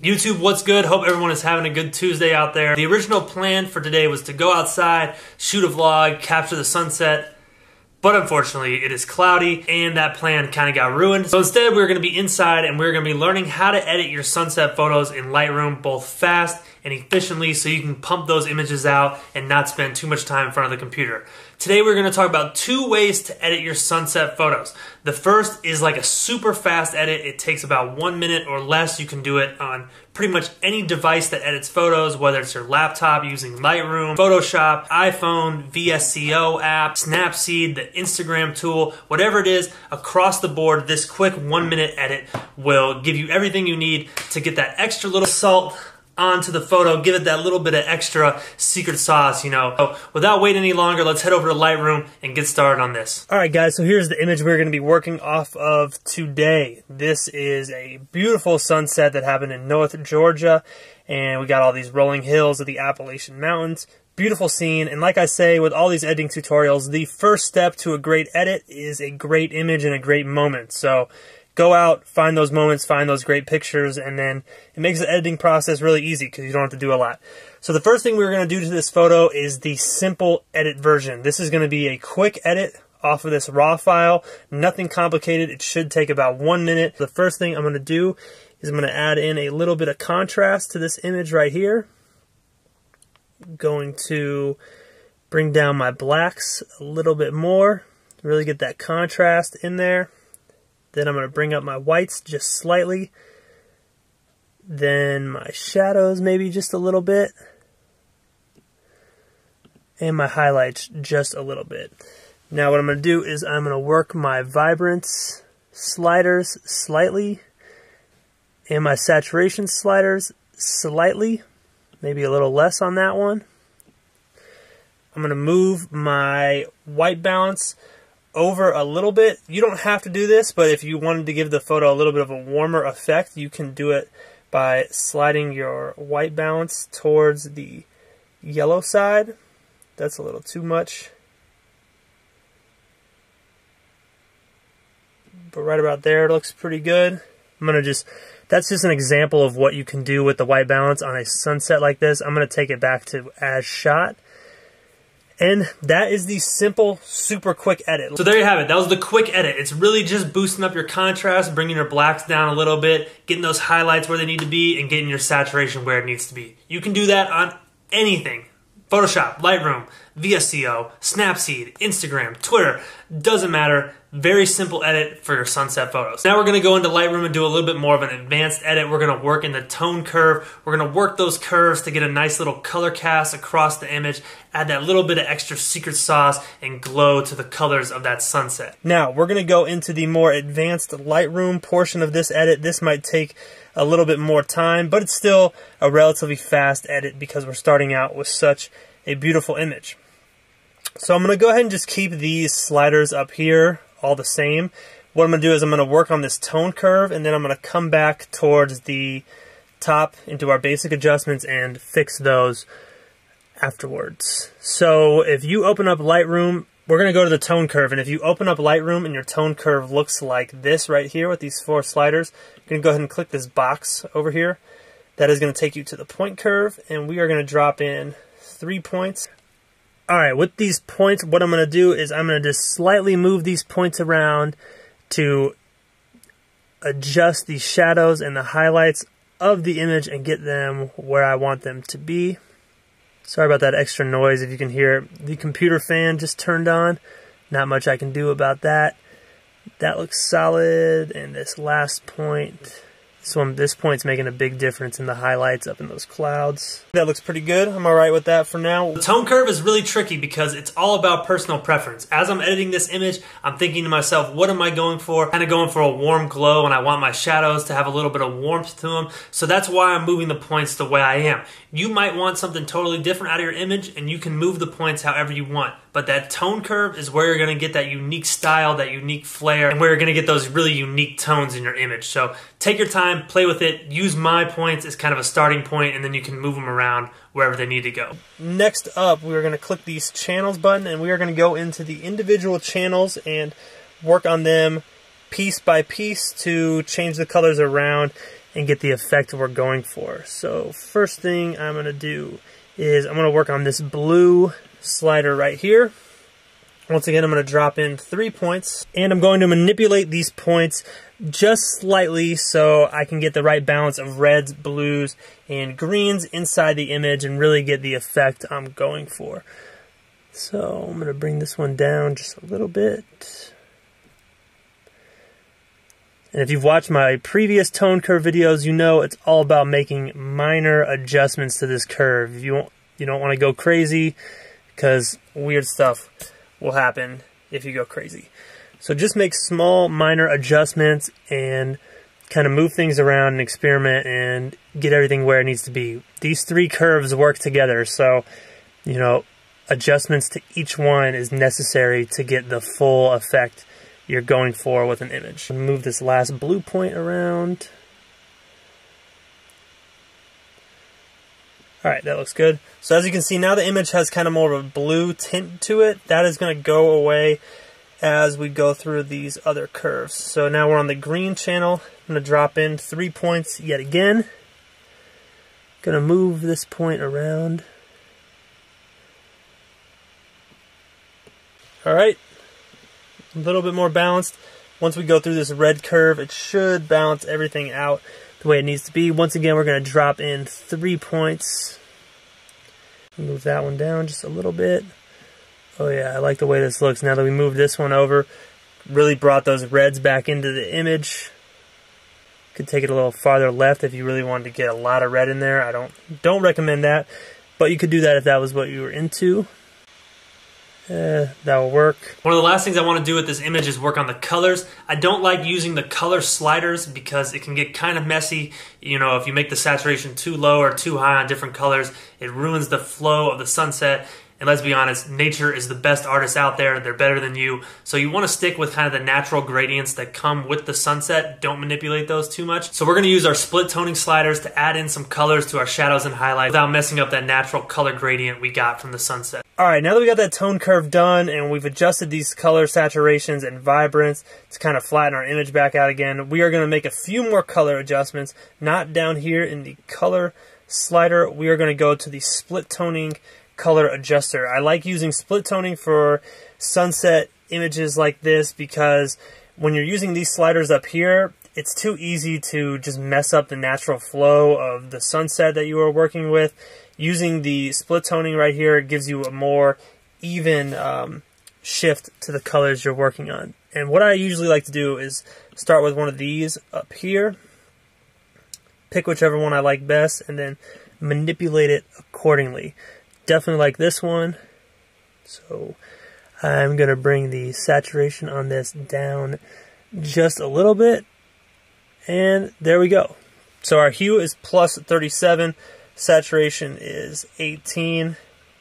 YouTube, what's good? Hope everyone is having a good Tuesday out there. The original plan for today was to go outside, shoot a vlog, capture the sunset, but unfortunately it is cloudy and that plan kind of got ruined. So instead we're going to be inside and we're going to be learning how to edit your sunset photos in Lightroom both fast and efficiently so you can pump those images out and not spend too much time in front of the computer. Today we're going to talk about 2 ways to edit your sunset photos. The first is like a super fast edit. It takes about 1 minute or less. You can do it on pretty much any device that edits photos, whether it's your laptop using Lightroom, Photoshop, iPhone, VSCO app, Snapseed, the Instagram tool, whatever it is, across the board, this quick 1 minute edit will give you everything you need to get that extra little salt onto the photo, give it that little bit of extra secret sauce, you know. So without waiting any longer, let's head over to Lightroom and get started on this. All right, guys, so here's the image we're going to be working off of today. This is a beautiful sunset that happened in North Georgia, and we got all these rolling hills of the Appalachian Mountains. Beautiful scene, and like I say with all these editing tutorials, the first step to a great edit is a great image and a great moment. So go out, find those moments, find those great pictures, and then it makes the editing process really easy because you don't have to do a lot. So the first thing we're going to do to this photo is the simple edit version. This is going to be a quick edit off of this raw file, nothing complicated. It should take about 1 minute. The first thing I'm going to do is I'm going to add in a little bit of contrast to this image right here. I'm going to bring down my blacks a little bit more, really get that contrast in there. Then I'm going to bring up my whites just slightly. Then my shadows maybe just a little bit. And my highlights just a little bit. Now what I'm going to do is I'm going to work my vibrance sliders slightly. And my saturation sliders slightly. Maybe a little less on that one. I'm going to move my white balance over a little bit. You don't have to do this, but if you wanted to give the photo a little bit of a warmer effect, you can do it by sliding your white balance towards the yellow side. That's a little too much. But right about there, it looks pretty good. That's just an example of what you can do with the white balance on a sunset like this. I'm going to take it back to as shot. And that is the simple, super quick edit. So there you have it. That was the quick edit. It's really just boosting up your contrast, bringing your blacks down a little bit, getting those highlights where they need to be, and getting your saturation where it needs to be. You can do that on anything. Photoshop, Lightroom, VSCO, Snapseed, Instagram, Twitter, doesn't matter. Very simple edit for your sunset photos. Now we're going to go into Lightroom and do a little bit more of an advanced edit. We're going to work in the tone curve. We're going to work those curves to get a nice little color cast across the image, add that little bit of extra secret sauce and glow to the colors of that sunset. Now we're going to go into the more advanced Lightroom portion of this edit. This might take a little bit more time, but it's still a relatively fast edit because we're starting out with such a beautiful image. So I'm going to go ahead and just keep these sliders up here all the same. What I'm going to do is I'm going to work on this tone curve, and then I'm going to come back towards the top into our basic adjustments and fix those afterwards. So if you open up Lightroom, we're going to go to the tone curve, and if you open up Lightroom and your tone curve looks like this right here with these 4 sliders, you're going to go ahead and click this box over here. That is going to take you to the point curve, and we are going to drop in 3 points. Alright, with these points, what I'm going to do is I'm going to just slightly move these points around to adjust the shadows and the highlights of the image and get them where I want them to be. Sorry about that extra noise if you can hear. The computer fan just turned on. Not much I can do about that. That looks solid, and this last point, this point's making a big difference in the highlights up in those clouds. That looks pretty good. I'm alright with that for now. The tone curve is really tricky because it's all about personal preference. As I'm editing this image, I'm thinking to myself, what am I going for? Kind of going for a warm glow, and I want my shadows to have a little bit of warmth to them. So that's why I'm moving the points the way I am. You might want something totally different out of your image, and you can move the points however you want. But that tone curve is where you're going to get that unique style, that unique flair, and where you're going to get those really unique tones in your image. So take your time, play with it, use my points as kind of a starting point, and then you can move them around wherever they need to go. Next up, we are going to click these channels button, and we are going to go into the individual channels and work on them piece by piece to change the colors around and get the effect we're going for. So first thing I'm going to do is I'm going to work on this blue slider right here. Once again, I'm going to drop in 3 points, and I'm going to manipulate these points just slightly so I can get the right balance of reds, blues, and greens inside the image and really get the effect I'm going for. So I'm going to bring this one down just a little bit. And if you've watched my previous tone curve videos, you know it's all about making minor adjustments to this curve. You don't want to go crazy, because weird stuff will happen if you go crazy. So just make small minor adjustments and kind of move things around and experiment and get everything where it needs to be. These 3 curves work together, so adjustments to each one is necessary to get the full effect you're going for with an image. Move this last blue point around. Alright, that looks good. So as you can see, now the image has kind of more of a blue tint to it. That is going to go away as we go through these other curves. So now we're on the green channel. I'm going to drop in 3 points yet again. Going to move this point around. Alright, a little bit more balanced. Once we go through this red curve, it should balance everything out the way it needs to be. Once again, we're going to drop in 3 points. Move that one down just a little bit. Oh yeah, I like the way this looks now that we moved this one over. Really brought those reds back into the image. Could take it a little farther left if you really wanted to get a lot of red in there. I don't recommend that, but you could do that if that was what you were into. That will work. One of the last things I want to do with this image is work on the colors. I don't like using the color sliders because it can get kind of messy. If you make the saturation too low or too high on different colors, it ruins the flow of the sunset. And let's be honest, nature is the best artist out there. They're better than you. So you want to stick with kind of the natural gradients that come with the sunset. Don't manipulate those too much. So we're going to use our split toning sliders to add in some colors to our shadows and highlights without messing up that natural color gradient we got from the sunset. Alright, now that we got that tone curve done and we've adjusted these color saturations and vibrance to kind of flatten our image back out again, we are going to make a few more color adjustments, not down here in the color slider. We are going to go to the split toning color adjuster. I like using split toning for sunset images like this because when you're using these sliders up here, it's too easy to just mess up the natural flow of the sunset that you are working with. Using the split toning right here gives you a more even shift to the colors you're working on. And what I usually like to do is start with one of these up here, pick whichever one I like best, and then manipulate it accordingly. Definitely like this one, so I'm going to bring the saturation on this down just a little bit, and there we go. So our hue is plus 37, saturation is 18.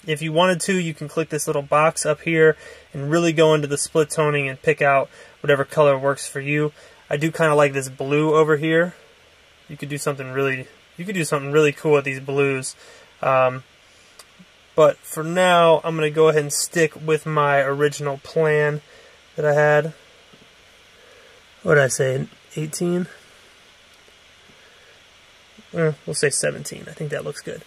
If you wanted to, you can click this little box up here and really go into the split toning and pick out whatever color works for you. I do kind of like this blue over here. You could do something really cool with these blues. But for now, I'm going to go ahead and stick with my original plan that I had. What did I say, 18? We'll say 17. I think that looks good.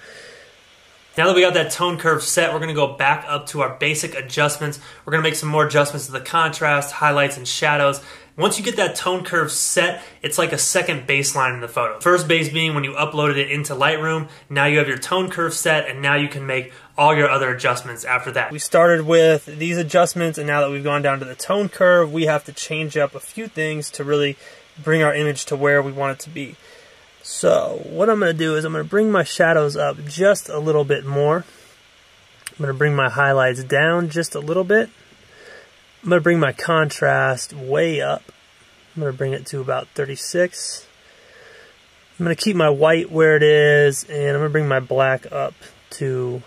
Now that we got that tone curve set, we're going to go back up to our basic adjustments. We're going to make some more adjustments to the contrast, highlights, and shadows. Once you get that tone curve set, it's like a second baseline in the photo. First base being when you uploaded it into Lightroom. Now you have your tone curve set, and now you can make all your other adjustments after that. We started with these adjustments, and now that we've gone down to the tone curve, we have to change up a few things to really bring our image to where we want it to be. So what I'm going to do is I'm going to bring my shadows up just a little bit more. I'm going to bring my highlights down just a little bit. I'm going to bring my contrast way up. I'm going to bring it to about 36. I'm going to keep my white where it is, and I'm going to bring my black up to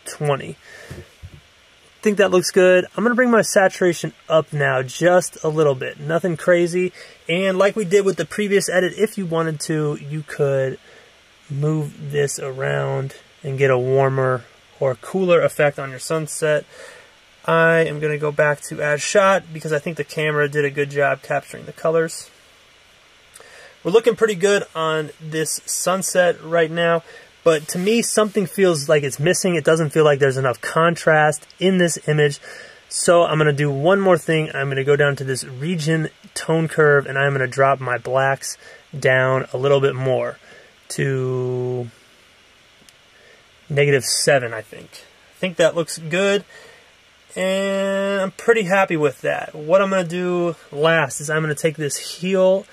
20. I think that looks good. I'm going to bring my saturation up now just a little bit. Nothing crazy. And like we did with the previous edit, if you wanted to, you could move this around and get a warmer or cooler effect on your sunset. I am going to go back to as shot because I think the camera did a good job capturing the colors. we're looking pretty good on this sunset right now. But to me, something feels like it's missing. It doesn't feel like there's enough contrast in this image. So I'm going to do one more thing. I'm going to go down to this region tone curve, and I'm going to drop my blacks down a little bit more to -7, I think. I think that looks good, and I'm pretty happy with that. What I'm going to do last is I'm going to take this heel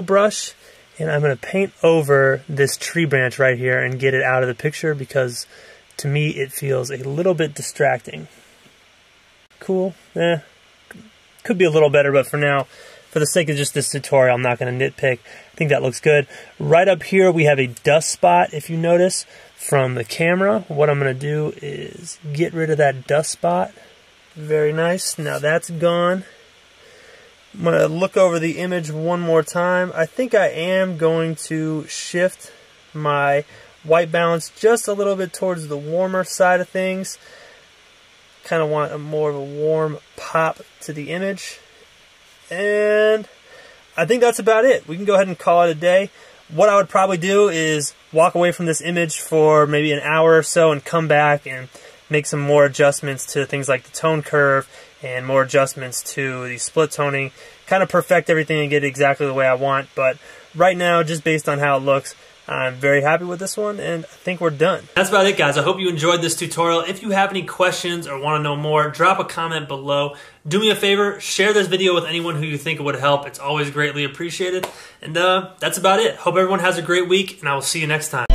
brush, and I'm going to paint over this tree branch right here and get it out of the picture, because to me it feels a little bit distracting. Cool. Could be a little better, but for now, for the sake of just this tutorial, I'm not going to nitpick. I think that looks good. Right up here we have a dust spot, if you notice, from the camera. What I'm going to do is get rid of that dust spot. Very nice. Now that's gone. I'm going to look over the image one more time. I think I am going to shift my white balance just a little bit towards the warmer side of things. Kind of want more of a warm pop to the image. And I think that's about it. We can go ahead and call it a day. What I would probably do is walk away from this image for maybe an hour or so and come back and make some more adjustments to things like the tone curve and more adjustments to the split toning, kind of perfect everything and get it exactly the way I want. But right now, just based on how it looks, I'm very happy with this one, and I think we're done. That's about it, guys. I hope you enjoyed this tutorial. If you have any questions or want to know more, drop a comment below. Do me a favor, share this video with anyone who you think it would help. It's always greatly appreciated. And that's about it. Hope everyone has a great week, and I will see you next time.